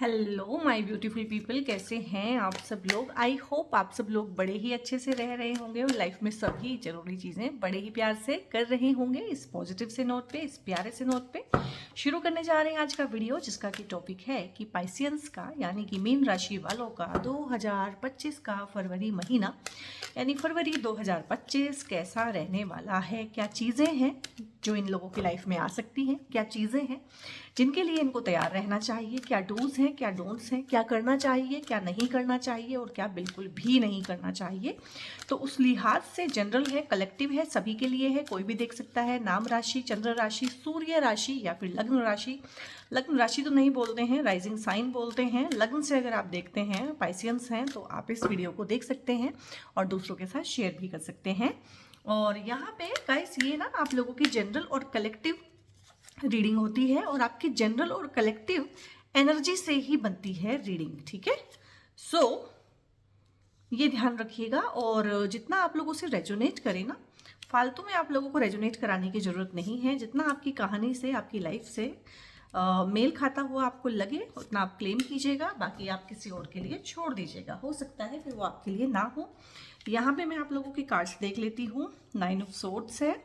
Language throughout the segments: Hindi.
हेलो माय ब्यूटीफुल पीपल, कैसे हैं आप सब लोग। आई होप आप सब लोग बड़े ही अच्छे से रह रहे होंगे और लाइफ में सभी जरूरी चीज़ें बड़े ही प्यार से कर रहे होंगे। इस पॉजिटिव से नोट पे, इस प्यारे से नोट पे शुरू करने जा रहे हैं आज का वीडियो, जिसका की टॉपिक है कि पाइसियंस का यानी कि मीन राशि वालों का 2025 का फरवरी महीना यानी फरवरी 2025 कैसा रहने वाला है। क्या चीज़ें हैं जो इन लोगों की लाइफ में आ सकती हैं, क्या चीज़ें हैं जिनके लिए इनको तैयार रहना चाहिए, क्या डूज हैं, क्या डोंट्स हैं, क्या करना चाहिए, क्या नहीं करना चाहिए और क्या बिल्कुल भी नहीं करना चाहिए। तो उस लिहाज से जनरल है, कलेक्टिव है, सभी के लिए है। कोई भी देख सकता है। नाम राशि, चंद्र राशि, सूर्य राशि या फिर लग्न राशि। लग्न राशि तो नहीं बोलते हैं, राइजिंग साइन बोलते हैं। लग्न से अगर आप देखते हैं, पाइसियंस हैं, तो आप इस वीडियो को देख सकते हैं और दूसरों के साथ शेयर भी कर सकते हैं। और यहाँ पे गाइस ये ना आप लोगों की जनरल और कलेक्टिव रीडिंग होती है और आपकी जनरल और कलेक्टिव एनर्जी से ही बनती है रीडिंग, ठीक है। सो ये ध्यान रखिएगा और जितना आप लोगों से रेजोनेट करे ना, फालतू में आप लोगों को रेजोनेट कराने की ज़रूरत नहीं है। जितना आपकी कहानी से, आपकी लाइफ से मेल खाता हुआ आपको लगे उतना आप क्लेम कीजिएगा, बाकी आप किसी और के लिए छोड़ दीजिएगा। हो सकता है फिर वो आपके लिए ना हो। यहाँ पे मैं आप लोगों की कार्ड्स देख लेती हूँ। 9 ऑफ सोर्ड्स है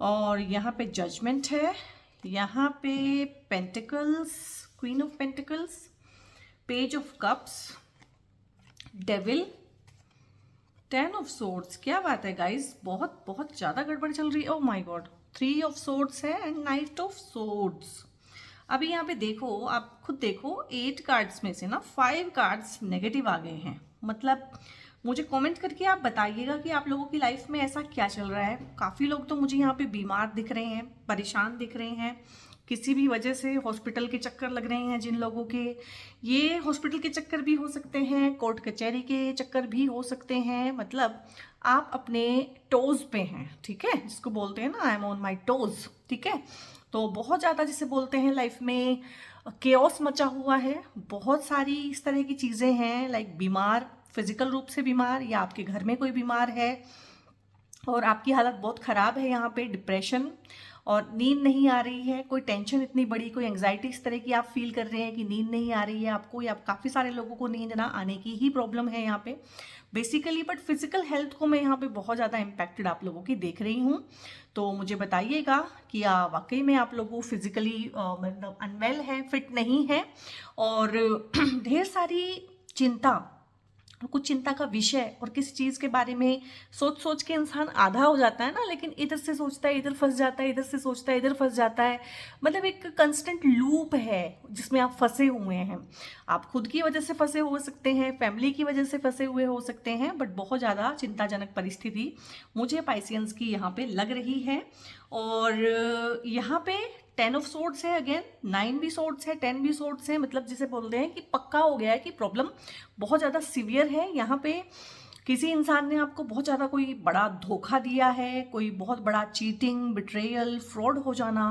और यहाँ पे जजमेंट है, यहाँ पे pentacles, queen of pentacles, page of cups, devil, 10 of swords. क्या बात है गाइस, बहुत बहुत ज़्यादा गड़बड़ चल रही है। Oh my God, 3 of swords है एंड नाइट ऑफ सोर्ड्स। अभी यहाँ पे देखो, आप खुद देखो, 8 कार्ड्स में से ना 5 कार्ड्स नेगेटिव आ गए हैं। मतलब मुझे कमेंट करके आप बताइएगा कि आप लोगों की लाइफ में ऐसा क्या चल रहा है। काफ़ी लोग तो मुझे यहाँ पे बीमार दिख रहे हैं, परेशान दिख रहे हैं, किसी भी वजह से हॉस्पिटल के चक्कर लग रहे हैं जिन लोगों के। ये हॉस्पिटल के चक्कर भी हो सकते हैं, कोर्ट कचहरी के चक्कर भी हो सकते हैं। मतलब आप अपने टोज पे हैं, ठीक है, जिसको बोलते हैं ना I am on my toes, ठीक है। तो बहुत ज़्यादा जिसे बोलते हैं लाइफ में केओस मचा हुआ है। बहुत सारी इस तरह की चीज़ें हैं, लाइक बीमार, फिजिकल रूप से बीमार या आपके घर में कोई बीमार है और आपकी हालत बहुत ख़राब है। यहाँ पे डिप्रेशन और नींद नहीं आ रही है, कोई टेंशन इतनी बड़ी, कोई एंग्जाइटी इस तरह की आप फील कर रहे हैं कि नींद नहीं आ रही है आपको, या काफ़ी सारे लोगों को नींद ना आने की ही प्रॉब्लम है यहाँ पे बेसिकली। बट फिजिकल हेल्थ को मैं यहाँ पे बहुत ज़्यादा इम्पैक्टेड आप लोगों की देख रही हूँ। तो मुझे बताइएगा कि वाकई में आप लोगों फिजिकली मतलब अनवेल है, फिट नहीं है और ढेर सारी चिंता, कुछ चिंता का विषय और किसी चीज़ के बारे में सोच सोच के इंसान आधा हो जाता है ना, लेकिन इधर से सोचता है इधर फंस जाता है, इधर से सोचता है इधर फंस जाता है। मतलब एक कंस्टेंट लूप है जिसमें आप फंसे हुए हैं। आप खुद की वजह से फंसे हो सकते हैं, फैमिली की वजह से फंसे हुए हो सकते हैं, बट बहुत ज़्यादा चिंताजनक परिस्थिति मुझे पाइसियंस की यहाँ पे लग रही है। और यहाँ पे 10 ऑफ सोर्ड्स है, अगेन 9 भी सोर्ड्स है, 10 भी सोर्ड्स है। मतलब जिसे बोलते हैं कि पक्का हो गया है कि प्रॉब्लम बहुत ज़्यादा सीवियर है। यहाँ पे किसी इंसान ने आपको बहुत ज़्यादा कोई बड़ा धोखा दिया है, कोई बहुत बड़ा चीटिंग, बिट्रेयल, फ्रॉड हो जाना।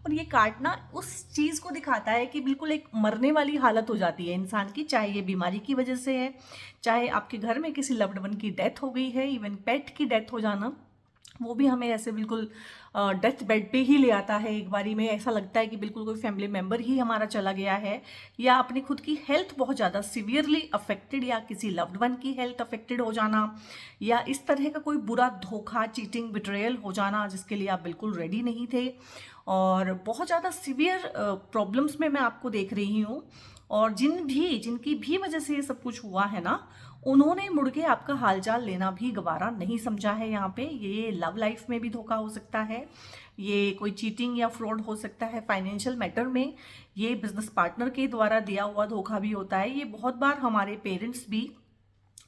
और ये कार्ड ना उस चीज़ को दिखाता है कि बिल्कुल एक मरने वाली हालत हो जाती है इंसान की, चाहे ये बीमारी की वजह से है, चाहे आपके घर में किसी लव्ड वन की डेथ हो गई है, इवन पेट की डेथ हो जाना, वो भी हमें ऐसे बिल्कुल डेथ बेड पे ही ले आता है। एक बारी में ऐसा लगता है कि बिल्कुल कोई फैमिली मेम्बर ही हमारा चला गया है, या अपनी खुद की हेल्थ बहुत ज़्यादा सीवियरली अफेक्टेड, या किसी लव्ड वन की हेल्थ अफेक्टेड हो जाना, या इस तरह का कोई बुरा धोखा, चीटिंग, बिट्रेयल हो जाना जिसके लिए आप बिल्कुल रेडी नहीं थे। और बहुत ज़्यादा सीवियर प्रॉब्लम्स में मैं आपको देख रही हूँ। और जिनकी भी वजह से ये सब कुछ हुआ है ना, उन्होंने मुड़ के आपका हालचाल लेना भी गवारा नहीं समझा है। यहाँ पे ये लव लाइफ में भी धोखा हो सकता है, ये कोई चीटिंग या फ्रॉड हो सकता है, फाइनेंशियल मैटर में ये बिजनेस पार्टनर के द्वारा दिया हुआ धोखा भी होता है। ये बहुत बार हमारे पेरेंट्स भी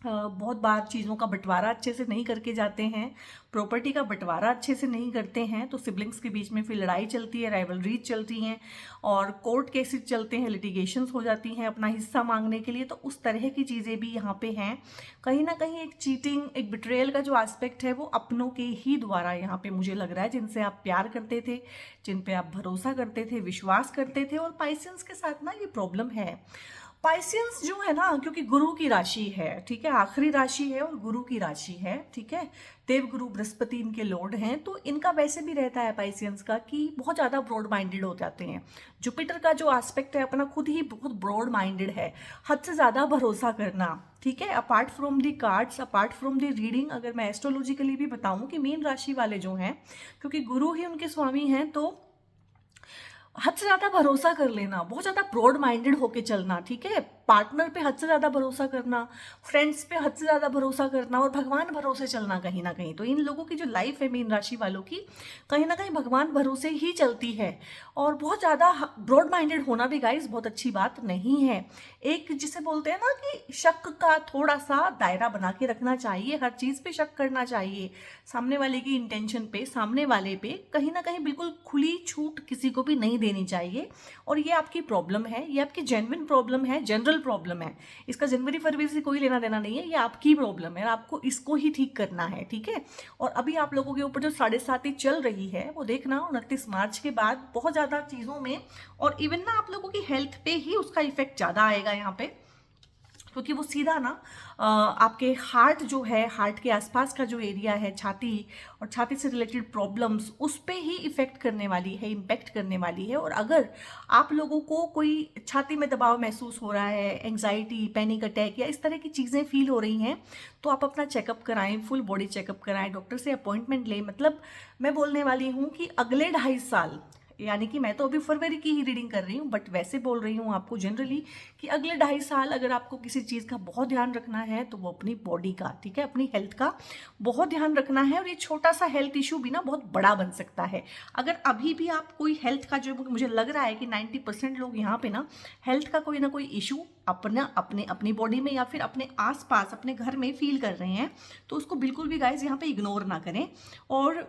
बहुत बार चीज़ों का बंटवारा अच्छे से नहीं करके जाते हैं, प्रॉपर्टी का बंटवारा अच्छे से नहीं करते हैं, तो सिबलिंग्स के बीच में फिर लड़ाई चलती है, राइवलरीज चलती हैं और कोर्ट केसेस चलते हैं, लिटिगेशंस हो जाती हैं अपना हिस्सा मांगने के लिए। तो उस तरह की चीज़ें भी यहाँ पे हैं। कहीं ना कहीं एक चीटिंग, एक बिट्रेयल का जो एस्पेक्ट है वो अपनों के ही द्वारा यहाँ पे मुझे लग रहा है, जिनसे आप प्यार करते थे, जिन पे आप भरोसा करते थे, विश्वास करते थे। और पाइसेंस के साथ ना ये प्रॉब्लम है, पाइसियंस जो है ना, क्योंकि गुरु की राशि है, ठीक है, आखिरी राशि है और गुरु की राशि है, ठीक है, देव गुरु बृहस्पति इनके लॉर्ड हैं, तो इनका वैसे भी रहता है पाइसियंस का कि बहुत ज़्यादा ब्रॉड माइंडेड हो जाते हैं। जुपिटर का जो एस्पेक्ट है अपना खुद ही बहुत ब्रॉड माइंडेड है, हद से ज़्यादा भरोसा करना, ठीक है। Apart from the cards, apart from the reading, अगर मैं एस्ट्रोलॉजिकली भी बताऊं कि मीन राशि वाले जो हैं, क्योंकि गुरु ही उनके स्वामी हैं, तो हद से ज्यादा भरोसा कर लेना, बहुत ज्यादा ब्रॉड माइंडेड होके चलना, ठीक है, पार्टनर पे हद से ज्यादा भरोसा करना, फ्रेंड्स पे हद से ज्यादा भरोसा करना और भगवान भरोसे चलना कहीं ना कहीं। तो इन लोगों की जो लाइफ है मीन राशि वालों की, कहीं ना कहीं भगवान भरोसे ही चलती है। और बहुत ज्यादा ब्रॉड माइंडेड होना भी गाइस बहुत अच्छी बात नहीं है। एक जिसे बोलते हैं ना कि शक का थोड़ा सा दायरा बना के रखना चाहिए, हर चीज पे शक करना चाहिए, सामने वाले की इंटेंशन पे, सामने वाले पे कहीं ना कहीं बिल्कुल खुली छूट किसी को भी नहीं देनी चाहिए। और ये आपकी प्रॉब्लम है, ये आपकी जेन्युइन प्रॉब्लम है, जनरल प्रॉब्लम है, इसका जनवरी फरवरी से कोई लेना देना नहीं है, ये आपकी प्रॉब्लम है और आपको इसको ही ठीक करना है, ठीक है। और अभी आप लोगों के ऊपर जो 7.5 चल रही है वो देखना 29 मार्च के बाद बहुत ज़्यादा चीज़ों में, और इवन ना आप लोगों की हेल्थ पे ही उसका इफेक्ट ज़्यादा आएगा यहाँ पे, क्योंकि वो सीधा ना आपके हार्ट जो है, हार्ट के आसपास का जो एरिया है, छाती और छाती से रिलेटेड प्रॉब्लम्स, उस पे ही इफेक्ट करने वाली है, इम्पैक्ट करने वाली है। और अगर आप लोगों को कोई छाती में दबाव महसूस हो रहा है, एंग्जाइटी, पैनिक अटैक या इस तरह की चीज़ें फील हो रही हैं, तो आप अपना चेकअप कराएं, फुल बॉडी चेकअप कराएं, डॉक्टर से अपॉइंटमेंट लें। मतलब मैं बोलने वाली हूँ कि अगले 2.5 साल, यानी कि मैं तो अभी फरवरी की ही रीडिंग कर रही हूँ, बट वैसे बोल रही हूँ आपको जनरली कि अगले 2.5 साल अगर आपको किसी चीज़ का बहुत ध्यान रखना है तो वो अपनी बॉडी का, ठीक है, अपनी हेल्थ का बहुत ध्यान रखना है। और ये छोटा सा हेल्थ इशू भी ना बहुत बड़ा बन सकता है। अगर अभी भी आप कोई हेल्थ का, जो मुझे लग रहा है कि 90% लोग यहाँ पे ना हेल्थ का कोई ना कोई इशू अपनी बॉडी में या फिर अपने आसपास अपने घर में फील कर रहे हैं, तो उसको बिल्कुल भी गाइस यहाँ पे इग्नोर ना करें और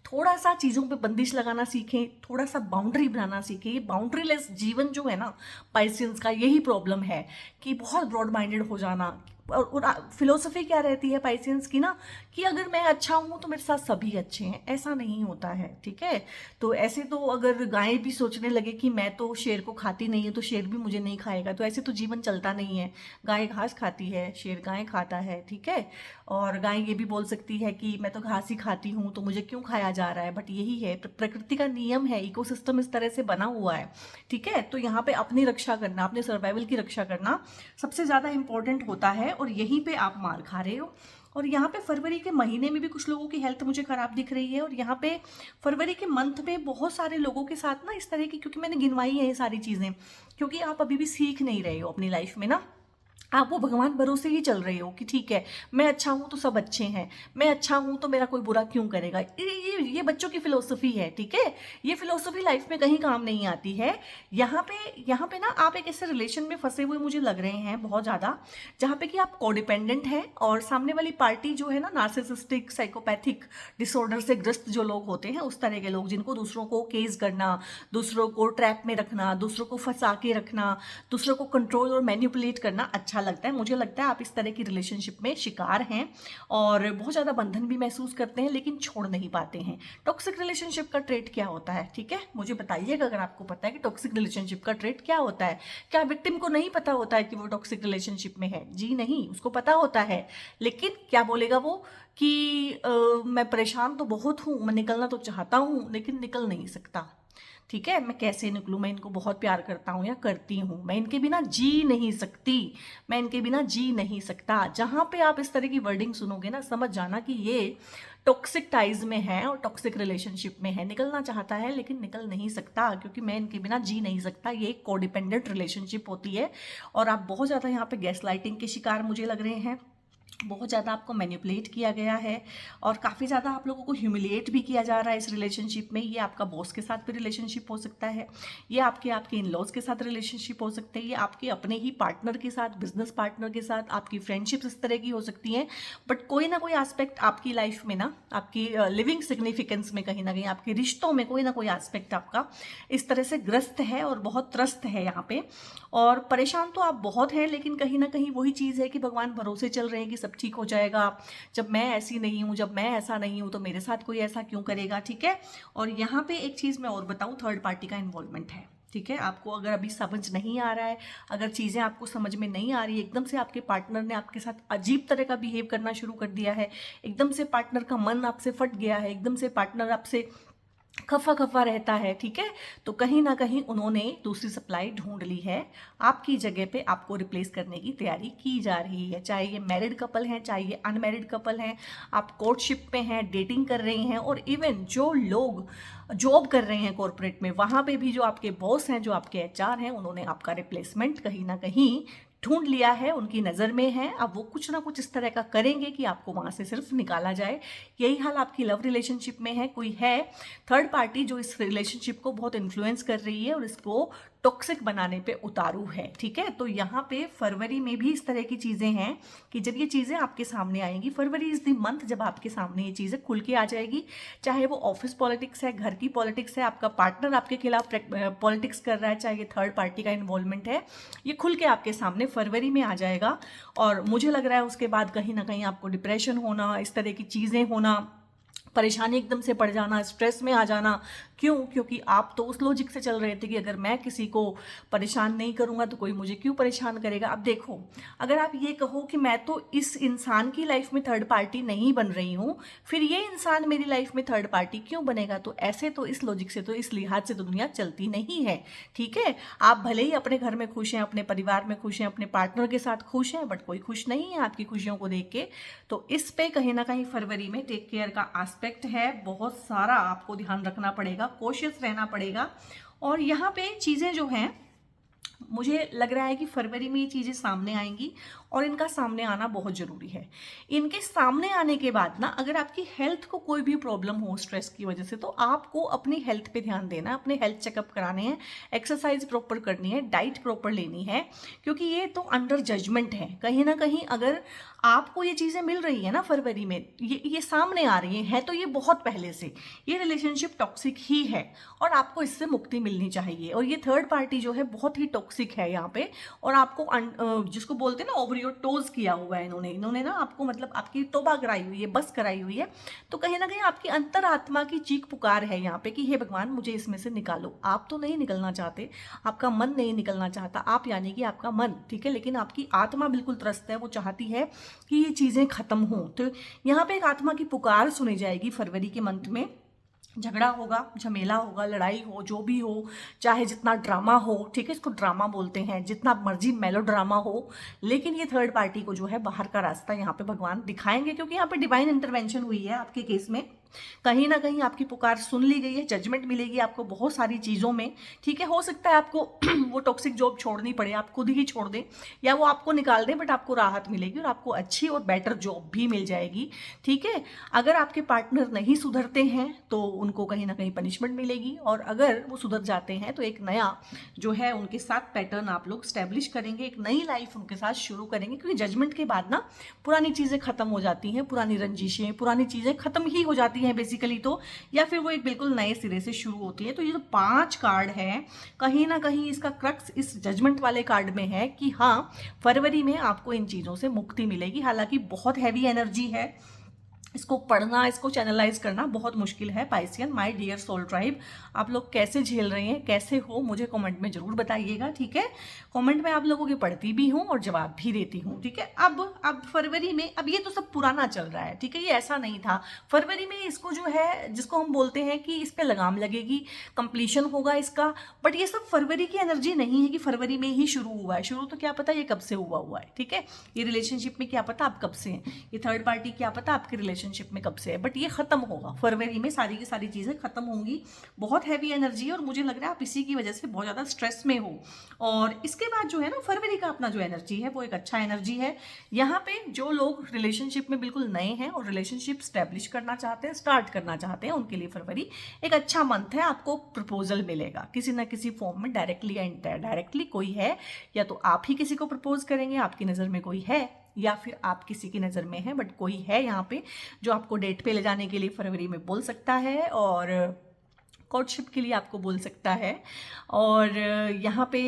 थोड़ा सा चीज़ों पे बंदिश लगाना सीखें, थोड़ा सा बाउंड्री बनाना सीखें। ये बाउंड्रीलेस जीवन जो है ना पाइसियंस का, यही प्रॉब्लम है कि बहुत ब्रॉड माइंडेड हो जाना। और फिलोसफी क्या रहती है पाइसियंस की ना, कि अगर मैं अच्छा हूं तो मेरे साथ सभी अच्छे हैं, ऐसा नहीं होता है, ठीक है। तो ऐसे तो अगर गाय भी सोचने लगे कि मैं तो शेर को खाती नहीं है तो शेर भी मुझे नहीं खाएगा, तो ऐसे तो जीवन चलता नहीं है। गाय घास खाती है, शेर गाय खाता है, ठीक है। और गाय ये भी बोल सकती है कि मैं तो घास ही खाती हूँ तो मुझे क्यों खाया जा रहा है, बट यही है, प्रकृति का नियम है, इकोसिस्टम इस तरह से बना हुआ है, ठीक है। तो यहाँ पे अपनी रक्षा करना, अपने सर्वाइवल की रक्षा करना सबसे ज़्यादा इंपॉर्टेंट होता है, और यहीं पे आप मार खा रहे हो। और यहाँ पे फरवरी के महीने में भी कुछ लोगों की हेल्थ मुझे खराब दिख रही है, और यहाँ पे फरवरी के मंथ में बहुत सारे लोगों के साथ ना इस तरह की, क्योंकि मैंने गिनवाई है ये सारी चीज़ें, क्योंकि आप अभी भी सीख नहीं रहे हो अपनी लाइफ में ना, आप वो भगवान भरोसे ही चल रहे हो कि ठीक है मैं अच्छा हूं तो सब अच्छे हैं, मैं अच्छा हूं तो मेरा कोई बुरा क्यों करेगा। ये बच्चों की फिलोसफी है, ठीक है। ये फिलोसफी लाइफ में कहीं काम नहीं आती है। यहाँ पे ना आप एक ऐसे रिलेशन में फंसे हुए मुझे लग रहे हैं बहुत ज़्यादा, जहाँ पे कि आप कोडिपेंडेंट हैं और सामने वाली पार्टी जो है ना नार्सिसिस्टिक साइकोपैथिक डिसऑर्डर से ग्रस्त जो लोग होते हैं, उस तरह के लोग जिनको दूसरों को केस करना, दूसरों को ट्रैप में रखना, दूसरों को फंसा के रखना, दूसरों को कंट्रोल और मैनिपुलेट करना अच्छा लगता है। मुझे लगता है आप इस तरह की रिलेशनशिप में शिकार हैं और बहुत ज़्यादा बंधन भी महसूस करते हैं लेकिन छोड़ नहीं पाते हैं। टॉक्सिक रिलेशनशिप का ट्रेट क्या होता है, ठीक है, मुझे बताइएगा अगर आपको पता है कि टॉक्सिक रिलेशनशिप का ट्रेट क्या होता है। क्या विक्टिम को नहीं पता होता है कि वो टॉक्सिक रिलेशनशिप में है? जी नहीं, उसको पता होता है, लेकिन क्या बोलेगा वो कि मैं परेशान तो बहुत हूँ, मैं निकलना तो चाहता हूँ लेकिन निकल नहीं सकता, ठीक है, मैं कैसे निकलूं, मैं इनको बहुत प्यार करता हूं या करती हूं, मैं इनके बिना जी नहीं सकती, मैं इनके बिना जी नहीं सकता। जहां पे आप इस तरह की वर्डिंग सुनोगे ना, समझ जाना कि ये टॉक्सिक टाइज में है और टॉक्सिक रिलेशनशिप में है, निकलना चाहता है लेकिन निकल नहीं सकता, क्योंकि मैं इनके बिना जी नहीं सकता। ये एक कोडिपेंडेंट रिलेशनशिप होती है और आप बहुत ज़्यादा यहाँ पे गैस लाइटिंग के शिकार मुझे लग रहे हैं, बहुत ज़्यादा आपको मैनिपुलेट किया गया है और काफ़ी ज़्यादा आप लोगों को ह्यूमिलिएट भी किया जा रहा है इस रिलेशनशिप में। ये आपका बॉस के साथ भी रिलेशनशिप हो सकता है, ये आपके इन लॉज के साथ रिलेशनशिप हो सकते हैं, ये आपके अपने ही पार्टनर के साथ, बिजनेस पार्टनर के साथ, आपकी फ्रेंडशिप्स इस तरह की हो सकती हैं। बट कोई ना कोई एस्पेक्ट आपकी लाइफ में ना, आपकी लिविंग सिग्निफिकेंस में कहीं ना कहीं, आपके रिश्तों में कोई ना कोई एस्पेक्ट आपका इस तरह से ग्रस्त है और बहुत त्रस्त है यहाँ पे। और परेशान तो आप बहुत हैं, लेकिन कहीं ना कहीं वही चीज़ है कि भगवान भरोसे चल रहे हैं कि सब ठीक हो जाएगा। जब मैं ऐसी नहीं हूँ, जब मैं ऐसा नहीं हूँ तो मेरे साथ कोई ऐसा क्यों करेगा, ठीक है। और यहाँ पे एक चीज़ मैं और बताऊँ, थर्ड पार्टी का इन्वॉल्वमेंट है, ठीक है, आपको अगर अभी समझ नहीं आ रहा है, अगर चीज़ें आपको समझ में नहीं आ रही है, एकदम से आपके पार्टनर ने आपके साथ अजीब तरह का बिहेव करना शुरू कर दिया है, एकदम से पार्टनर का मन आपसे फट गया है, एकदम से पार्टनर आपसे खफा खफा रहता है, ठीक है, तो कहीं ना कहीं उन्होंने दूसरी सप्लाई ढूंढ ली है, आपकी जगह पे आपको रिप्लेस करने की तैयारी की जा रही है। चाहे ये मैरिड कपल हैं, चाहे ये अनमैरिड कपल हैं, आप कोर्टशिप पे हैं, डेटिंग कर रहे हैं, और इवन जो लोग जॉब कर रहे हैं कॉर्पोरेट में, वहाँ पे भी जो आपके बॉस हैं, जो आपके एचआर हैं, उन्होंने आपका रिप्लेसमेंट कहीं ना कहीं ढूंढ लिया है, उनकी नज़र में है। अब वो कुछ ना कुछ इस तरह का करेंगे कि आपको वहाँ से सिर्फ निकाला जाए। यही हाल आपकी लव रिलेशनशिप में है। कोई है थर्ड पार्टी जो इस रिलेशनशिप को बहुत इन्फ्लुएंस कर रही है और इसको टॉक्सिक बनाने पे उतारू है, ठीक है। तो यहाँ पे फरवरी में भी इस तरह की चीज़ें हैं कि जब ये चीज़ें आपके सामने आएंगी, फरवरी इज़ द मंथ जब आपके सामने ये चीज़ें खुल के आ जाएगी, चाहे वो ऑफिस पॉलिटिक्स है, घर की पॉलिटिक्स है, आपका पार्टनर आपके खिलाफ पॉलिटिक्स कर रहा है, चाहे ये थर्ड पार्टी का इन्वॉल्वमेंट है, ये खुल के आपके सामने फरवरी में आ जाएगा। और मुझे लग रहा है उसके बाद कहीं ना कहीं आपको डिप्रेशन होना, इस तरह की चीज़ें होना, परेशानी एकदम से पड़ जाना, स्ट्रेस में आ जाना। क्यों? क्योंकि आप तो उस लॉजिक से चल रहे थे कि अगर मैं किसी को परेशान नहीं करूंगा तो कोई मुझे क्यों परेशान करेगा। अब देखो, अगर आप ये कहो कि मैं तो इस इंसान की लाइफ में थर्ड पार्टी नहीं बन रही हूँ, फिर ये इंसान मेरी लाइफ में थर्ड पार्टी क्यों बनेगा? तो ऐसे तो इस लॉजिक से, तो इस लिहाज से तो दुनिया चलती नहीं है, ठीक है। आप भले ही अपने घर में खुश हैं, अपने परिवार में खुश हैं, अपने पार्टनर के साथ खुश हैं, बट कोई खुश नहीं है आपकी खुशियों को देख के। तो इस पे कहीं ना कहीं फरवरी में टेक केयर का एस्पेक्ट है, बहुत सारा आपको ध्यान रखना पड़ेगा, कोशिश रहना पड़ेगा। और यहाँ पे चीज़ें जो हैं, मुझे लग रहा है कि फरवरी में ये चीज़ें सामने आएंगी और इनका सामने आना बहुत ज़रूरी है। इनके सामने आने के बाद ना, अगर आपकी हेल्थ को कोई भी प्रॉब्लम हो स्ट्रेस की वजह से, तो आपको अपनी हेल्थ पे ध्यान देना है, अपने हेल्थ चेकअप कराने हैं, एक्सरसाइज प्रॉपर करनी है, डाइट प्रॉपर लेनी है, क्योंकि ये तो अंडर जजमेंट है। कहीं ना कहीं अगर आपको ये चीज़ें मिल रही है ना फरवरी में, ये सामने आ रही है तो ये बहुत पहले से ये रिलेशनशिप टॉक्सिक ही है और आपको इससे मुक्ति मिलनी चाहिए। और ये थर्ड पार्टी जो है बहुत ही टॉक्सिक है यहाँ पे, और आपको जिसको बोलते हैं ना ओवर टोज किया हुआ है इन्होंने ना आपको, मतलब आपकी तौबा कराई हुई है, बस कराई हुई है। तो कहीं ना कहीं आपकी अंतरात्मा की चीख पुकार है यहाँ पे कि हे भगवान मुझे इसमें से निकालो। आप तो नहीं निकलना चाहते, आपका मन नहीं निकलना चाहता, आप यानी कि आपका मन, ठीक है, लेकिन आपकी आत्मा बिल्कुल त्रस्त है, वो चाहती है कि ये चीज़ें खत्म हों। तो यहाँ पे एक आत्मा की पुकार सुनी जाएगी फरवरी के मंथ में। झगड़ा होगा, झमेला होगा, लड़ाई हो, जो भी हो, चाहे जितना ड्रामा हो, ठीक है, इसको ड्रामा बोलते हैं, जितना मर्जी मेलो ड्रामा हो, लेकिन ये थर्ड पार्टी को जो है बाहर का रास्ता यहाँ पे भगवान दिखाएंगे, क्योंकि यहाँ पे डिवाइन इंटरवेंशन हुई है आपके केस में। कहीं ना कहीं आपकी पुकार सुन ली गई है, जजमेंट मिलेगी आपको बहुत सारी चीज़ों में, ठीक है। हो सकता है आपको वो टॉक्सिक जॉब छोड़नी पड़े, आप खुद ही छोड़ दें या वो आपको निकाल दें, बट आपको राहत मिलेगी और आपको अच्छी और बेटर जॉब भी मिल जाएगी, ठीक है। अगर आपके पार्टनर नहीं सुधरते हैं तो उनको कहीं ना कहीं पनिशमेंट मिलेगी, और अगर वो सुधर जाते हैं तो एक नया जो है उनके साथ पैटर्न आप लोग स्टैब्लिश करेंगे, एक नई लाइफ उनके साथ शुरू करेंगे। क्योंकि जजमेंट के बाद ना पुरानी चीज़ें खत्म हो जाती हैं, पुरानी रंजिशें, पुरानी चीज़ें खत्म ही हो जाती हैं बेसिकली, तो या फिर वो एक बिल्कुल नए सिरे से शुरू होती है। तो ये जो 5 कार्ड है, कहीं ना कहीं इसका क्रक्स इस जजमेंट वाले कार्ड में है कि हाँ, फरवरी में आपको इन चीज़ों से मुक्ति मिलेगी। हालांकि बहुत हैवी एनर्जी है, इसको पढ़ना, इसको चैनलाइज करना बहुत मुश्किल है। Piscean, my dear soul tribe, आप लोग कैसे झेल रहे हैं, कैसे हो, मुझे कमेंट में जरूर बताइएगा, ठीक है। कमेंट में आप लोगों की पढ़ती भी हूँ और जवाब भी देती हूँ, ठीक है। अब फरवरी में, अब ये तो सब पुराना चल रहा है, ठीक है, ये ऐसा नहीं था। फरवरी में इसको जो है, जिसको हम बोलते हैं कि इस पर लगाम लगेगी, कंप्लीशन होगा इसका, बट ये सब फरवरी की एनर्जी नहीं है कि फरवरी में ही शुरू हुआ है। शुरू तो क्या पता ये कब से हुआ है, ठीक है। ये रिलेशनशिप में क्या पता आप कब से हैं, ये थर्ड पार्टी क्या पता आपके रिलेशनशिप में कब से है, बट ये खत्म होगा फरवरी में, सारी की सारी चीजें खत्म होंगी। बहुत हैवी एनर्जी है और मुझे लग रहा है आप इसी की वजह से बहुत ज्यादा स्ट्रेस में हो। और इसके बाद जो है ना, फरवरी का अपना जो एनर्जी है वो एक अच्छा एनर्जी है। यहाँ पे जो लोग रिलेशनशिप में बिल्कुल नए हैं और रिलेशनशिप स्टैब्लिश करना चाहते हैं, स्टार्ट करना चाहते हैं, उनके लिए फरवरी एक अच्छा मंथ है। आपको प्रपोजल मिलेगा किसी ना किसी फॉर्म में, डायरेक्टली या इनडायरेक्टली कोई है, या तो आप ही किसी को प्रपोज करेंगे, आपकी नजर में कोई है, या फिर आप किसी की नज़र में है, बट कोई है यहाँ पे जो आपको डेट पे ले जाने के लिए फरवरी में बोल सकता है। और कोर्टशिप के लिए आपको बोल सकता है। और यहाँ पे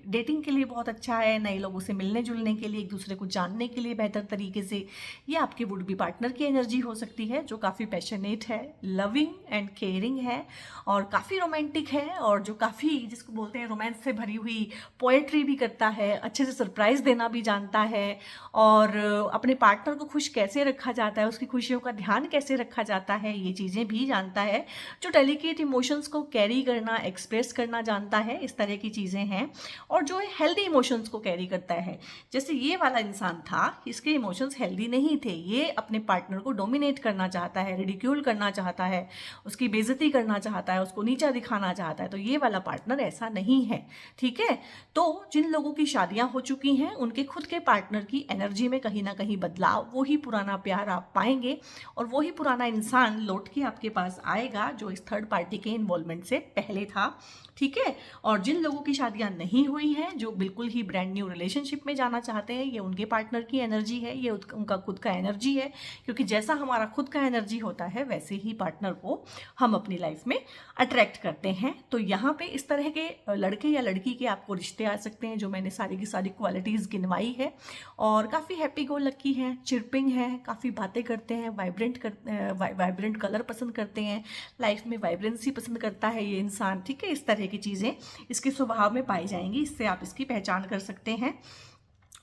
डेटिंग के लिए बहुत अच्छा है, नए लोगों से मिलने जुलने के लिए, एक दूसरे को जानने के लिए बेहतर तरीके से। ये आपके वुड बी पार्टनर की एनर्जी हो सकती है जो काफ़ी पैशनेट है, लविंग एंड केयरिंग है और काफ़ी रोमांटिक है, और जो काफ़ी जिसको बोलते हैं रोमांस से भरी हुई पोएट्री भी करता है, अच्छे से सरप्राइज देना भी जानता है, और अपने पार्टनर को खुश कैसे रखा जाता है, उसकी खुशियों का ध्यान कैसे रखा जाता है, ये चीज़ें भी जानता है। जो डेलिकेट इमोशंस को कैरी करना, एक्सप्रेस करना जानता है, इस तरह की चीज़ें हैं। और जो हेल्दी इमोशंस को कैरी करता है, जैसे ये वाला इंसान था, इसके इमोशंस हेल्दी नहीं थे, ये अपने पार्टनर को डोमिनेट करना चाहता है, रिडिक्यूल करना चाहता है, उसकी बेइज्जती करना चाहता है, उसको नीचा दिखाना चाहता है। तो ये वाला पार्टनर ऐसा नहीं है, ठीक है। तो जिन लोगों की शादियां हो चुकी हैं, उनके खुद के पार्टनर की एनर्जी में कहीं ना कहीं बदलाव, वही पुराना प्यार आप पाएंगे और वही पुराना इंसान लौट के आपके पास आएगा जो इस थर्ड पार्टी के इन्वॉल्वमेंट से पहले था, ठीक है। और जिन लोगों की शादियां नहीं हुई हैं, जो बिल्कुल ही ब्रांड न्यू रिलेशनशिप में जाना चाहते हैं, ये उनके पार्टनर की एनर्जी है, ये उनका खुद का एनर्जी है, क्योंकि जैसा हमारा खुद का एनर्जी होता है वैसे ही पार्टनर को हम अपनी लाइफ में अट्रैक्ट करते हैं। तो यहाँ पे इस तरह के लड़के या लड़की के आपको रिश्ते आ सकते हैं जो मैंने सारी की सारी क्वालिटीज़ गिनवाई है, और काफ़ी हैप्पी गो लकी हैं, चिरपिंग है, काफ़ी बातें करते हैं, वाइब्रेंट कलर पसंद करते हैं, लाइफ में वाइब्रेंसी पसंद करता है ये इंसान, ठीक है। इस तरह की चीज़ें इसके स्वभाव में पाई जाएंगी, इससे आप इसकी पहचान कर सकते हैं।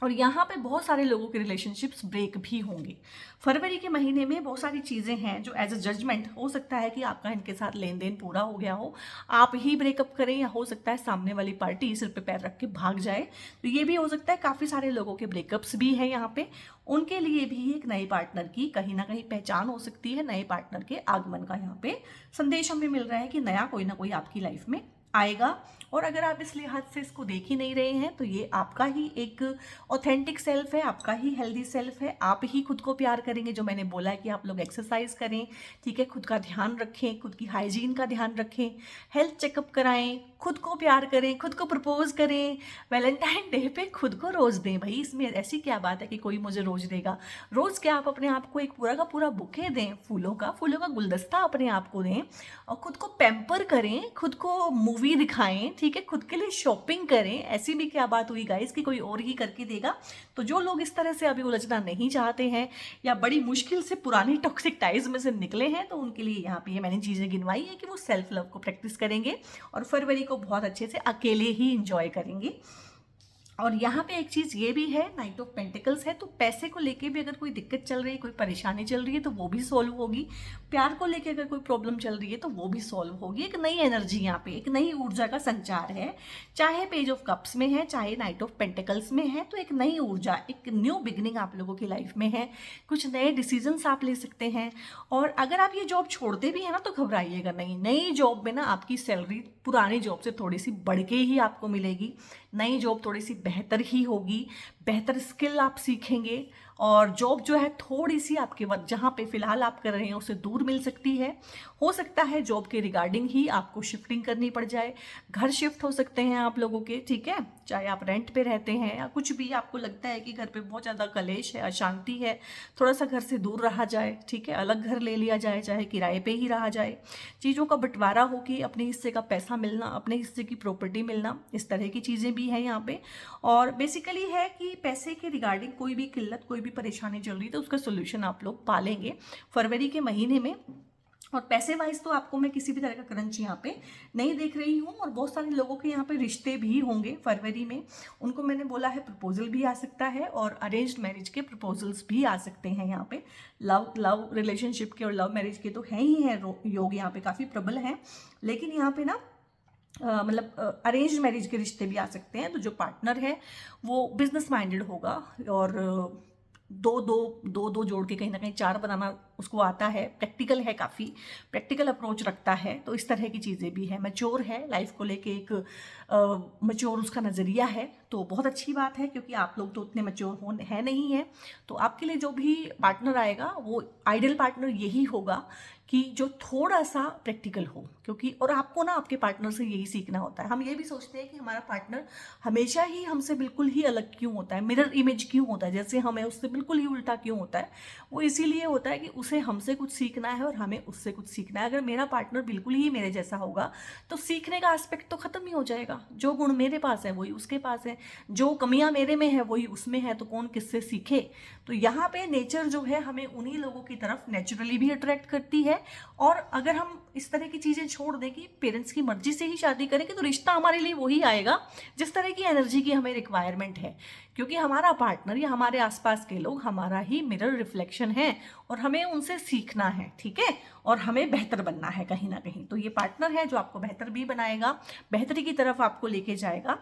और यहाँ पे बहुत सारे लोगों के रिलेशनशिप्स ब्रेक भी होंगे। फरवरी के महीने में बहुत सारी चीज़ें हैं जो एज अ जजमेंट, हो सकता है कि आपका इनके साथ लेन देन पूरा हो गया हो, आप ही ब्रेकअप करें, या हो सकता है सामने वाली पार्टी सिर पे पैर रख के भाग जाए। तो ये भी हो सकता है। काफ़ी सारे लोगों के ब्रेकअप्स भी हैं यहाँ पे, उनके लिए भी एक नए पार्टनर की कहीं ना कहीं पहचान हो सकती है। नए पार्टनर के आगमन का यहाँ पे संदेश हमें मिल रहा है कि नया कोई ना कोई आपकी लाइफ में आएगा। और अगर आप इस लिहाज से इसको देख ही नहीं रहे हैं, तो ये आपका ही एक ऑथेंटिक सेल्फ है, आपका ही हेल्दी सेल्फ है। आप ही खुद को प्यार करेंगे, जो मैंने बोला है कि आप लोग एक्सरसाइज करें, ठीक है, खुद का ध्यान रखें, खुद की हाइजीन का ध्यान रखें, हेल्थ चेकअप कराएं, खुद को प्यार करें, खुद को प्रपोज करें, वैलेंटाइन डे पे खुद को रोज़ दें। भाई इसमें ऐसी क्या बात है कि कोई मुझे रोज़ देगा? रोज़ क्या, आप अपने आप को एक पूरा का पूरा बुके दें, फूलों का गुलदस्ता अपने आप को दें, और खुद को पैम्पर करें, खुद को मूवी दिखाएं, ठीक है, खुद के लिए शॉपिंग करें। ऐसी भी क्या बात हुई गाइस कि कोई और ही करके देगा? तो जो लोग इस तरह से अभी उलझना नहीं चाहते हैं, या बड़ी मुश्किल से पुरानी टॉक्सिक टाइज में से निकले हैं, तो उनके लिए यहाँ पे ये मैंने चीज़ें गिनवाई है कि वो सेल्फ लव को प्रैक्टिस करेंगे और फरवरी को बहुत अच्छे से अकेले ही इंजॉय करेंगे। और यहाँ पे एक चीज़ ये भी है, नाइट ऑफ पेंटिकल्स है, तो पैसे को लेके भी अगर कोई दिक्कत चल रही है, कोई परेशानी चल रही है, तो वो भी सॉल्व होगी। प्यार को लेके अगर कोई प्रॉब्लम चल रही है तो वो भी सॉल्व होगी। एक नई एनर्जी यहाँ पे, एक नई ऊर्जा का संचार है, चाहे पेज ऑफ कप्स में है, चाहे नाइट ऑफ पेंटिकल्स में है। तो एक नई ऊर्जा, एक न्यू बिगनिंग आप लोगों की लाइफ में है, कुछ नए डिसीजंस आप ले सकते हैं। और अगर आप ये जॉब छोड़ते भी हैं ना, तो घबराइएगा नहीं। नई जॉब में ना आपकी सैलरी पुरानी जॉब से थोड़ी सी बढ़ के ही आपको मिलेगी। नई जॉब थोड़ी सी बेहतर ही होगी, बेहतर स्किल आप सीखेंगे, और जॉब जो है थोड़ी सी आपके वक्त जहाँ पे फिलहाल आप कर रहे हैं उससे दूर मिल सकती है। हो सकता है जॉब के रिगार्डिंग ही आपको शिफ्टिंग करनी पड़ जाए, घर शिफ्ट हो सकते हैं आप लोगों के, ठीक है, चाहे आप रेंट पे रहते हैं या कुछ भी, आपको लगता है कि घर पे बहुत ज़्यादा कलेश है, अशांति है, थोड़ा सा घर से दूर रहा जाए, ठीक है, अलग घर ले लिया जाए, चाहे किराए पे ही रहा जाए, चीज़ों का बंटवारा हो कि अपने हिस्से का पैसा मिलना, अपने हिस्से की प्रॉपर्टी मिलना, इस तरह की चीज़ें भी हैं यहाँ पे। और बेसिकली है कि पैसे के रिगार्डिंग कोई भी किल्लत, कोई भी परेशानी चल रही है तो उसका सोल्यूशन आप लोग पालेंगे फरवरी के महीने में। और पैसे वाइज तो आपको मैं किसी भी तरह का क्रंच यहाँ पे नहीं देख रही हूँ। और बहुत सारे लोगों के यहाँ पे रिश्ते भी होंगे फरवरी में, उनको मैंने बोला है प्रपोजल भी आ सकता है, और अरेंज्ड मैरिज के प्रपोजल्स भी आ सकते हैं यहाँ पे। लव रिलेशनशिप के और लव मैरिज के तो हैं ही हैं योग, यहाँ पे काफ़ी प्रबल हैं, लेकिन यहाँ पे ना मतलब अरेंज मैरिज के रिश्ते भी आ सकते हैं। तो जो पार्टनर है वो बिजनेस माइंडेड होगा, और दो जोड़ के कहीं ना कहीं चार बनाना उसको आता है, प्रैक्टिकल है, काफ़ी प्रैक्टिकल अप्रोच रखता है। तो इस तरह की चीज़ें भी है, मैच्योर है, लाइफ को लेके एक मैच्योर उसका नज़रिया है। तो बहुत अच्छी बात है, क्योंकि आप लोग तो उतने मैच्योर है नहीं है। तो आपके लिए जो भी पार्टनर आएगा वो आइडियल पार्टनर यही होगा कि जो थोड़ा सा प्रैक्टिकल हो, क्योंकि और आपको ना आपके पार्टनर से यही सीखना होता है। हम ये भी सोचते हैं कि हमारा पार्टनर हमेशा ही हमसे बिल्कुल ही अलग क्यों होता है, मिरर इमेज क्यों होता है, जैसे हमें उससे बिल्कुल ही उल्टा क्यों होता है। वो इसीलिए होता है कि उसे हमसे कुछ सीखना है और हमें उससे कुछ सीखना है। अगर मेरा पार्टनर बिल्कुल ही मेरे जैसा होगा तो सीखने का एस्पेक्ट तो खत्म ही हो जाएगा। जो गुण मेरे पास है वही उसके पास है, जो कमियां मेरे में है वही उसमें है, तो कौन किससे सीखे। तो यहाँ पे नेचर जो है हमें उन्हीं लोगों की तरफ नेचुरली भी अट्रैक्ट करती है। और अगर हम इस तरह की चीज़ें छोड़ दें कि पेरेंट्स की मर्जी से ही शादी करेंगे तो रिश्ता हमारे लिए वही आएगा जिस तरह की एनर्जी की हमें रिक्वायरमेंट है, क्योंकि हमारा पार्टनर या हमारे आसपास के लोग हमारा ही मिरर रिफ्लेक्शन है और हमें उनसे सीखना है, ठीक है, और हमें बेहतर बनना है कहीं ना कहीं। तो ये पार्टनर है जो आपको बेहतर भी बनाएगा, बेहतरी की तरफ आपको लेके जाएगा।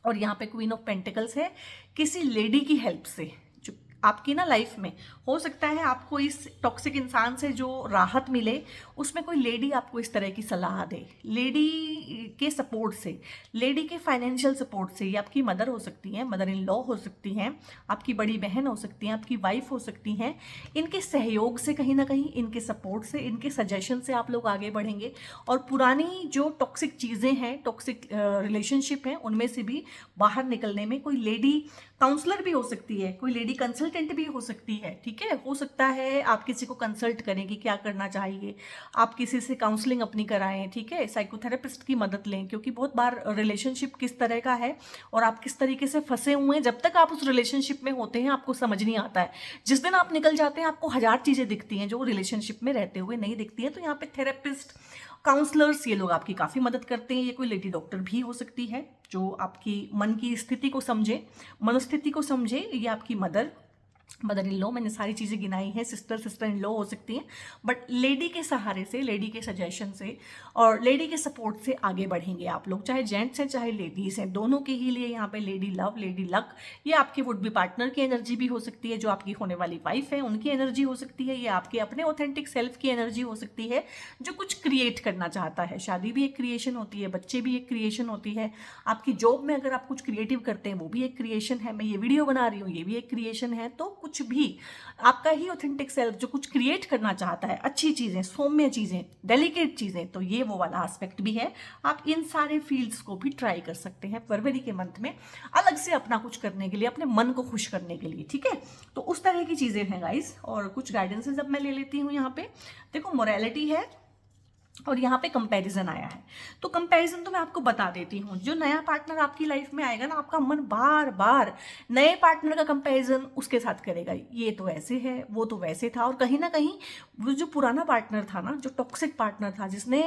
और यहाँ पे क्वीन ऑफ पेंटिकल्स है, किसी लेडी की हेल्प से जो आपकी ना लाइफ में हो सकता है आपको इस टॉक्सिक इंसान से जो राहत मिले उसमें कोई लेडी आपको इस तरह की सलाह दे, लेडी के सपोर्ट से, लेडी के फाइनेंशियल सपोर्ट से। ये आपकी मदर हो सकती हैं, मदर इन लॉ हो सकती हैं, आपकी बड़ी बहन हो सकती हैं, आपकी वाइफ हो सकती हैं। इनके सहयोग से कहीं ना कहीं, इनके सपोर्ट से, इनके सजेशन से आप लोग आगे बढ़ेंगे और पुरानी जो टॉक्सिक चीज़ें हैं, टॉक्सिक रिलेशनशिप हैं, उनमें से भी बाहर निकलने में कोई लेडी काउंसलर भी हो सकती है, कोई लेडी कंसल्टेंट भी हो सकती है, ठीक है। हो सकता है आप किसी को कंसल्ट करें कि क्या करना चाहिए, आप किसी से काउंसलिंग अपनी कराएं, ठीक है, साइकोथेरेपिस्ट की मदद लें, क्योंकि बहुत बार रिलेशनशिप किस तरह का है और आप किस तरीके से फंसे हुए हैं, जब तक आप उस रिलेशनशिप में होते हैं आपको समझ नहीं आता है। जिस दिन आप निकल जाते हैं आपको हजार चीज़ें दिखती हैं जो रिलेशनशिप में रहते हुए नहीं दिखती हैं। तो यहाँ पे थेरेपिस्ट, काउंसलर्स, ये लोग आपकी काफ़ी मदद करते हैं। ये कोई लेडी डॉक्टर भी हो सकती है जो आपकी मन की स्थिति को समझे, मनोस्थिति को समझे। ये आपकी मदर इन लॉ, मैंने सारी चीज़ें गिनाई हैं, सिस्टर इन लॉ हो सकती हैं, बट लेडी के सहारे से, लेडी के सजेशन से और लेडी के सपोर्ट से आगे बढ़ेंगे आप लोग, चाहे जेंट्स हैं चाहे लेडीज़ हैं, दोनों के ही लिए यहाँ पे लेडी लव, लेडी लक, ये आपके वुड बी पार्टनर की एनर्जी भी हो सकती है, जो आपकी होने वाली वाइफ है उनकी एनर्जी हो सकती है, ये आपके अपने ऑथेंटिक सेल्फ की एनर्जी हो सकती है जो कुछ क्रिएट करना चाहता है। शादी भी एक क्रिएशन होती है, बच्चे भी एक क्रिएशन होती है, आपकी जॉब में अगर आप कुछ क्रिएटिव करते हैं वो भी एक क्रिएशन है, मैं ये वीडियो बना रही हूँ ये भी एक क्रिएशन है। तो कुछ भी आपका ही ऑथेंटिक सेल्फ जो कुछ क्रिएट करना चाहता है, अच्छी चीजें, सौम्य चीजें, डेलिकेट चीजें, तो ये वो वाला एस्पेक्ट भी है। आप इन सारे फील्ड्स को भी ट्राई कर सकते हैं फरवरी के मंथ में, अलग से अपना कुछ करने के लिए, अपने मन को खुश करने के लिए, ठीक है। तो उस तरह की चीजें हैं गाइस। और कुछ गाइडेंसेस अब मैं ले लेती हूँ। यहाँ पे देखो मोरालिटी है और यहाँ पे कंपैरिजन आया है। तो कंपैरिजन तो मैं आपको बता देती हूँ, जो नया पार्टनर आपकी लाइफ में आएगा ना, आपका मन बार बार नए पार्टनर का कंपैरिजन उसके साथ करेगा, ये तो ऐसे है, वो तो वैसे था। और कहीं ना कहीं वो जो पुराना पार्टनर था ना, जो टॉक्सिक पार्टनर था, जिसने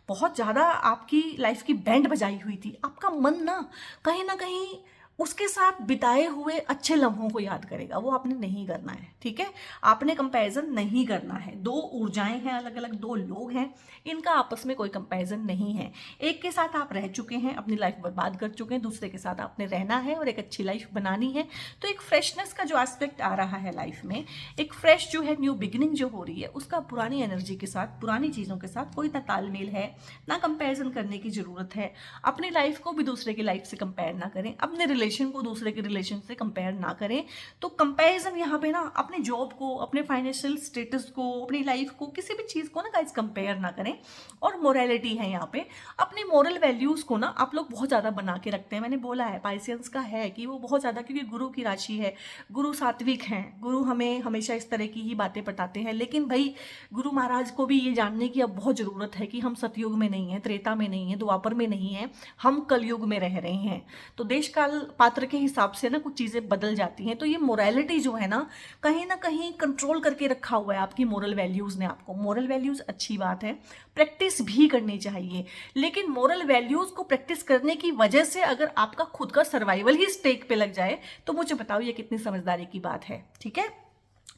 बहुत ज़्यादा आपकी लाइफ की बैंड बजाई हुई थी, आपका मन ना कहीं उसके साथ बिताए हुए अच्छे लम्हों को याद करेगा। वो आपने नहीं करना है, ठीक है, आपने कंपैरिजन नहीं करना है। दो ऊर्जाएं हैं अलग अलग, दो लोग हैं, इनका आपस में कोई कंपैरिजन नहीं है। एक के साथ आप रह चुके हैं, अपनी लाइफ बर्बाद कर चुके हैं, दूसरे के साथ आपने रहना है और एक अच्छी लाइफ बनानी है। तो एक फ्रेशनेस का जो एस्पेक्ट आ रहा है लाइफ में, एक फ्रेश जो है न्यू बिगिनिंग जो हो रही है, उसका पुरानी एनर्जी के साथ, पुरानी चीज़ों के साथ कोई ना तालमेल है, ना कंपैरिजन करने की ज़रूरत है। अपनी लाइफ को भी दूसरे की लाइफ से कंपेयर ना करें, अपने रिलेशन को दूसरे के रिलेशन से कंपेयर ना करें। तो कंपैरिजन यहाँ पे ना अपने जॉब को, अपने फाइनेंशियल स्टेटस को, अपनी लाइफ को, किसी भी चीज़ को ना गाइस कंपेयर ना करें। और मोरालिटी है यहाँ पे, अपनी मोरल वैल्यूज़ को ना आप लोग बहुत ज़्यादा बना के रखते हैं। मैंने बोला है पाइसियंस का है कि वो बहुत ज़्यादा, क्योंकि गुरु की राशि है, गुरु सात्विक हैं, गुरु हमें हमेशा इस तरह की ही बातें बताते हैं। लेकिन भाई गुरु महाराज को भी ये जानने की अब बहुत ज़रूरत है कि हम सतयुग में नहीं हैं, त्रेता में नहीं है, द्वापर में नहीं है, हम कलयुग में रह रहे हैं। तो देश काल पात्र के हिसाब से ना कुछ चीज़ें बदल जाती हैं। तो ये मोरालिटी जो है ना कहीं कंट्रोल करके रखा हुआ है आपकी मोरल वैल्यूज़ ने आपको। मोरल वैल्यूज़ अच्छी बात है, प्रैक्टिस भी करनी चाहिए, लेकिन मोरल वैल्यूज़ को प्रैक्टिस करने की वजह से अगर आपका खुद का सर्वाइवल ही स्टेक पे लग जाए तो मुझे बताओ ये कितनी समझदारी की बात है, ठीक है।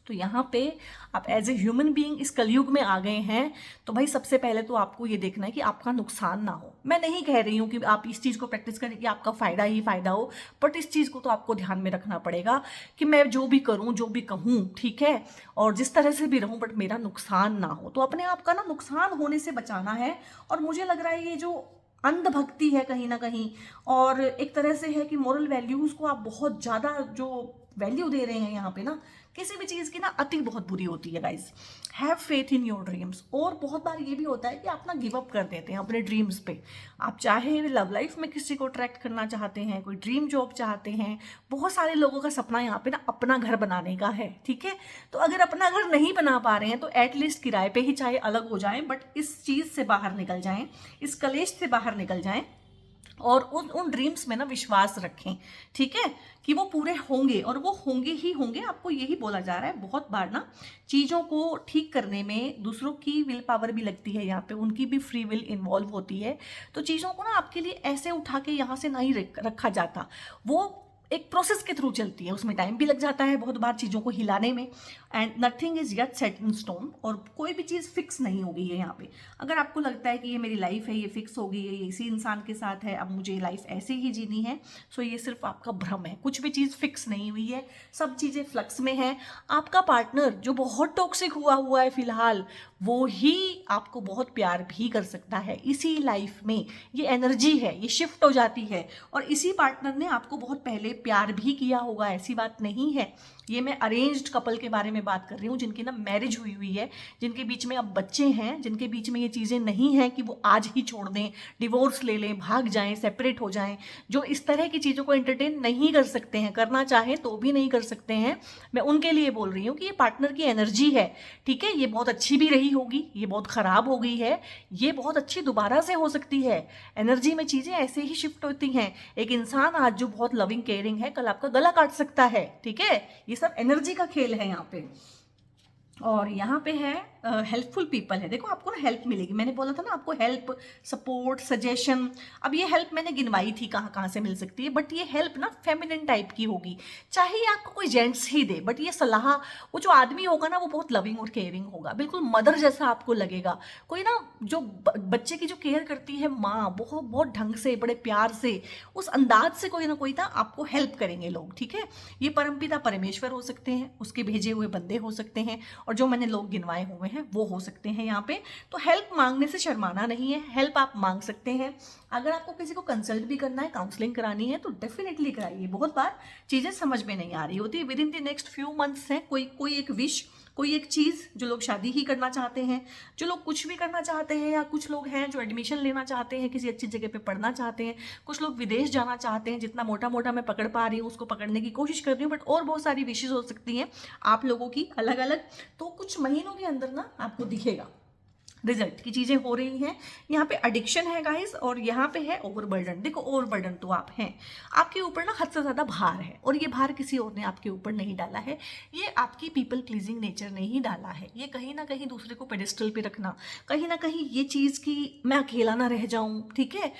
तो यहाँ पे आप एज ए ह्यूमन बीइंग इस कलयुग में आ गए हैं, तो भाई सबसे पहले तो आपको ये देखना है कि आपका नुकसान ना हो। मैं नहीं कह रही हूँ कि आप इस चीज़ को प्रैक्टिस करें कि आपका फ़ायदा ही फ़ायदा हो, बट इस चीज़ को तो आपको ध्यान में रखना पड़ेगा कि मैं जो भी करूँ, जो भी कहूँ, ठीक है, और जिस तरह से भी रहूँ, बट मेरा नुकसान ना हो। तो अपने आप का ना नुकसान होने से बचाना है। और मुझे लग रहा है ये जो अंधभक्ति है कहीं ना कहीं, और एक तरह से है कि मोरल वैल्यूज़ को आप बहुत ज़्यादा जो वैल्यू दे रहे हैं यहाँ पे ना, किसी भी चीज़ की ना अति बहुत बुरी होती है guys. Have faith in your dreams. और बहुत बार ये भी होता है कि आप ना गिव अप कर देते हैं अपने ड्रीम्स पे। आप चाहे लव लाइफ में किसी को अट्रैक्ट करना चाहते हैं, कोई ड्रीम जॉब चाहते हैं, बहुत सारे लोगों का सपना यहाँ पे ना अपना घर बनाने का है, ठीक है। तो अगर अपना घर नहीं बना पा रहे हैं तो एटलीस्ट किराए पे ही चाहे अलग हो जाएं, बट इस चीज़ से बाहर निकल जाएं, इस कलेश से बाहर निकल जाएं और उन ड्रीम्स में ना विश्वास रखें, ठीक है, कि वो पूरे होंगे और वो होंगे ही होंगे। आपको यही बोला जा रहा है। बहुत बार ना चीज़ों को ठीक करने में दूसरों की विल पावर भी लगती है, यहाँ पे उनकी भी फ्री विल इन्वॉल्व होती है। तो चीज़ों को ना आपके लिए ऐसे उठा के यहाँ से नहीं रखा जाता, वो एक प्रोसेस के थ्रू चलती है, उसमें टाइम भी लग जाता है बहुत बार चीज़ों को हिलाने में। And nothing is yet set in stone. और कोई भी चीज़ फिक्स नहीं हो गई है यहाँ पे। अगर आपको लगता है कि ये मेरी लाइफ है, ये फिक्स हो गई है, ये इसी इंसान के साथ है, अब मुझे लाइफ ऐसे ही जीनी है, सो ये सिर्फ आपका भ्रम है। कुछ भी चीज़ फिक्स नहीं हुई है, सब चीज़ें फ्लक्स में है। आपका पार्टनर जो बहुत टॉक्सिक हुआ है फिलहाल, वो ही आपको बहुत प्यार भी कर सकता है। इसी लाइफ में ये एनर्जी है, ये शिफ्ट हो जाती है। और इसी पार्टनर ने आपको बहुत पहले प्यार भी किया होगा, ऐसी बात नहीं है। ये मैं अरेंज्ड कपल के बारे में बात कर रही हूँ, जिनकी ना मैरिज हुई है, जिनके बीच में अब बच्चे हैं, जिनके बीच में ये चीज़ें नहीं हैं कि वो आज ही छोड़ दें, डिवोर्स ले लें, भाग जाएं, सेपरेट हो जाएं, जो इस तरह की चीज़ों को एंटरटेन नहीं कर सकते हैं, करना चाहें तो भी नहीं कर सकते हैं। मैं उनके लिए बोल रही हूँ कि ये पार्टनर की एनर्जी है, ठीक है। ये बहुत अच्छी भी रही होगी, ये बहुत ख़राब हो गई है, ये बहुत अच्छी दोबारा से हो सकती है। एनर्जी में चीज़ें ऐसे ही शिफ्ट होती हैं। एक इंसान आज जो बहुत लविंग केयरिंग है, कल आपका गला काट सकता है, ठीक है। ये सब एनर्जी का खेल है यहाँ पे। और यहाँ पे है हेल्पफुल पीपल है। देखो आपको ना हेल्प मिलेगी, मैंने बोला था ना आपको हेल्प, सपोर्ट, सजेशन। अब ये हेल्प मैंने गिनवाई थी कहाँ कहाँ से मिल सकती है, बट ये हेल्प ना फेमिनिन टाइप की होगी, चाहे आपको कोई जेंट्स ही दे, बट ये सलाह, वो जो आदमी होगा ना वो बहुत लविंग और केयरिंग होगा, बिल्कुल मदर जैसा आपको लगेगा। कोई ना जो बच्चे की जो केयर करती है माँ, बहुत बहुत ढंग से, बड़े प्यार से, उस अंदाज से कोई ना कोई ना आपको हेल्प करेंगे लोग, ठीक है। ये परमपिता परमेश्वर हो सकते हैं, उसके भेजे हुए बंदे हो सकते हैं, और जो मैंने लोग गिनवाए हुए हैं वो हो सकते हैं यहाँ पे। तो हेल्प मांगने से शर्माना नहीं है, हेल्प आप मांग सकते हैं। अगर आपको किसी को कंसल्ट भी करना है, काउंसलिंग करानी है, तो डेफिनेटली कराइए। बहुत बार चीज़ें समझ में नहीं आ रही होती, with in the next few months है कोई एक विश, कोई एक चीज़। जो लोग शादी ही करना चाहते हैं, जो लोग कुछ भी करना चाहते हैं, या कुछ लोग हैं जो एडमिशन लेना चाहते हैं, किसी अच्छी जगह पे पढ़ना चाहते हैं, कुछ लोग विदेश जाना चाहते हैं। जितना मोटा मोटा मैं पकड़ पा रही हूँ उसको पकड़ने की कोशिश कर रही हूँ, बट और बहुत सारी विशेष हो सकती हैं आप लोगों की अलग अलग। तो कुछ महीनों के अंदर ना आपको दिखेगा रिजल्ट की चीज़ें हो रही हैं। यहाँ पे एडिक्शन है गाइस, और यहाँ पे है ओवरबर्डन। देखो ओवरबर्डन तो आप हैं, आपके ऊपर ना हद से ज़्यादा भार है, और ये भार किसी और ने आपके ऊपर नहीं डाला है, ये आपकी पीपल प्लीजिंग नेचर ने ही डाला है। ये कहीं ना कहीं दूसरे को पेडिस्टल पे रखना, कहीं ना कहीं ये चीज़ की मैं अकेला ना रह जाऊँ, ठीक है,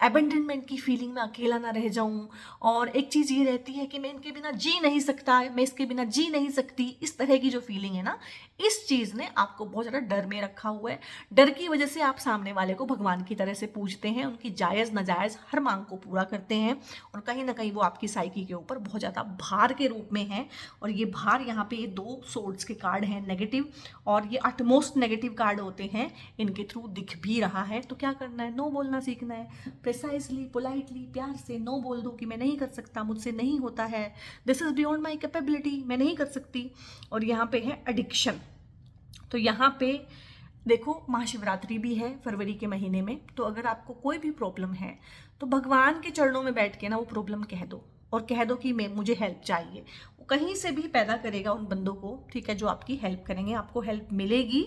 अबेंडनमेंट की फीलिंग में अकेला ना रह जाऊँ। और एक चीज़ ये रहती है कि मैं इनके बिना जी नहीं सकता, मैं इसके बिना जी नहीं सकती, इस तरह की जो फीलिंग है ना, इस चीज़ ने आपको बहुत ज़्यादा डर में रखा हुआ है। डर की वजह से आप सामने वाले को भगवान की तरह से पूजते हैं, उनकी जायज़ नाजायज़ हर मांग को पूरा करते हैं, और कहीं ना कहीं वो आपकी साइकी के ऊपर बहुत ज़्यादा भार के रूप में है। और ये भार यहाँ पे ये 2 सोर्ड्स के कार्ड हैं नेगेटिव, और ये अटमोस्ट नेगेटिव कार्ड होते हैं, इनके थ्रू दिख भी रहा है। तो क्या करना है, नो बोलना सीखना है, प्रिसाइजली, पोलाइटली, प्यार से नो बोल दो कि मैं नहीं कर सकता, मुझसे नहीं होता है, this is beyond my capability, मैं नहीं कर सकती। और यहाँ पे है एडिक्शन। तो यहाँ पे देखो महाशिवरात्रि भी है फरवरी के महीने में, तो अगर आपको कोई भी प्रॉब्लम है तो भगवान के चरणों में बैठ के ना वो प्रॉब्लम कह दो, और कह दो कि मुझे हेल्प चाहिए। वो कहीं से भी पैदा करेगा उन बंदों को, ठीक है, जो आपकी हेल्प करेंगे, आपको हेल्प मिलेगी।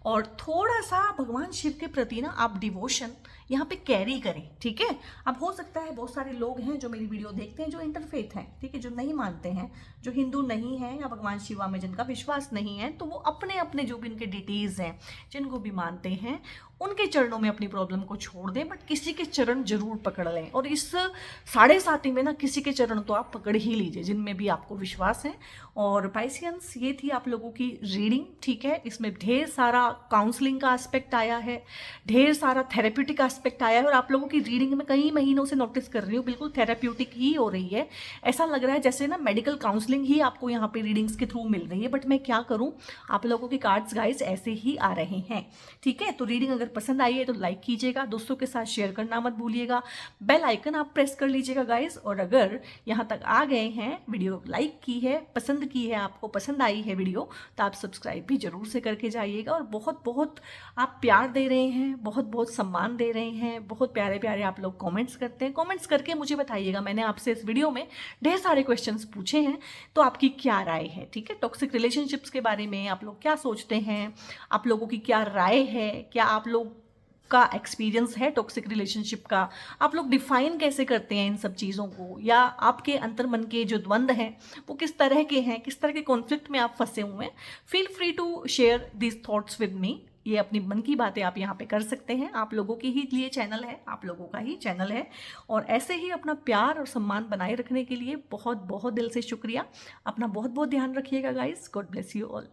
और थोड़ा सा भगवान शिव के प्रति ना आप डिवोशन यहाँ पे कैरी करें, ठीक है। अब हो सकता है बहुत सारे लोग हैं जो मेरी वीडियो देखते हैं जो इंटरफेथ हैं, ठीक है, जो नहीं मानते हैं, जो हिंदू नहीं हैं, या भगवान शिवा में जिनका विश्वास नहीं है, तो वो अपने अपने जो भी उनके डिटेल्स हैं, जिनको भी मानते हैं, उनके चरणों में अपनी प्रॉब्लम को छोड़ दें, बट किसी के चरण जरूर पकड़ लें। और इस 7.5 में ना किसी के चरण तो आप पकड़ ही लीजिए जिनमें भी आपको विश्वास है। और पाइसियंस, ये थी आप लोगों की रीडिंग, ठीक है। इसमें ढेर सारा काउंसलिंग का एस्पेक्ट आया है, ढेर सारा थेरेप्यूटिक एस्पेक्ट आया है, और आप लोगों की रीडिंग में कई महीनों से नोटिस कर रही हूँ बिल्कुल थेरेप्यूटिक ही हो रही है। ऐसा लग रहा है जैसे ना मेडिकल काउंसलिंग ही आपको यहाँ पे रीडिंग्स के थ्रू मिल रही है, बट मैं क्या करूँ, आप लोगों के कार्ड्स गाइस ऐसे ही आ रहे हैं, ठीक है। तो रीडिंग अगर पसंद आई है तो लाइक कीजिएगा, दोस्तों के साथ शेयर करना मत भूलिएगा, बेल आइकन आप प्रेस कर लीजिएगा गाइस। और अगर यहाँ तक आ गए हैं, वीडियो लाइक की है, पसंद की है, आपको पसंद आई है वीडियो, तो आप सब्सक्राइब भी जरूर से करके जाइएगा। और बहुत बहुत आप प्यार दे रहे हैं, बहुत बहुत सम्मान दे रहे हैं, बहुत प्यारे प्यारे आप लोग कमेंट्स करते हैं। कमेंट्स करके मुझे बताइएगा, मैंने आपसे इस वीडियो में ढेर सारे क्वेश्चंस पूछे हैं, तो आपकी क्या राय है, ठीक है। टॉक्सिक रिलेशनशिप्स के बारे में आप लोग क्या सोचते हैं, आप लोगों की क्या राय है, क्या आप लोग का एक्सपीरियंस है टॉक्सिक रिलेशनशिप का, आप लोग डिफाइन कैसे करते हैं इन सब चीज़ों को, या आपके अंतर मन के जो द्वंद्व हैं वो किस तरह के हैं, किस तरह के कॉन्फ्लिक्ट में आप फंसे हुए हैं। Feel free to share this thoughts with me. ये अपनी मन की बातें आप यहाँ पे कर सकते हैं, आप लोगों के ही लिए चैनल है, आप लोगों का ही चैनल है। और ऐसे ही अपना प्यार और सम्मान बनाए रखने के लिए बहुत बहुत दिल से शुक्रिया। अपना बहुत बहुत ध्यान रखिएगा guys. God bless you all.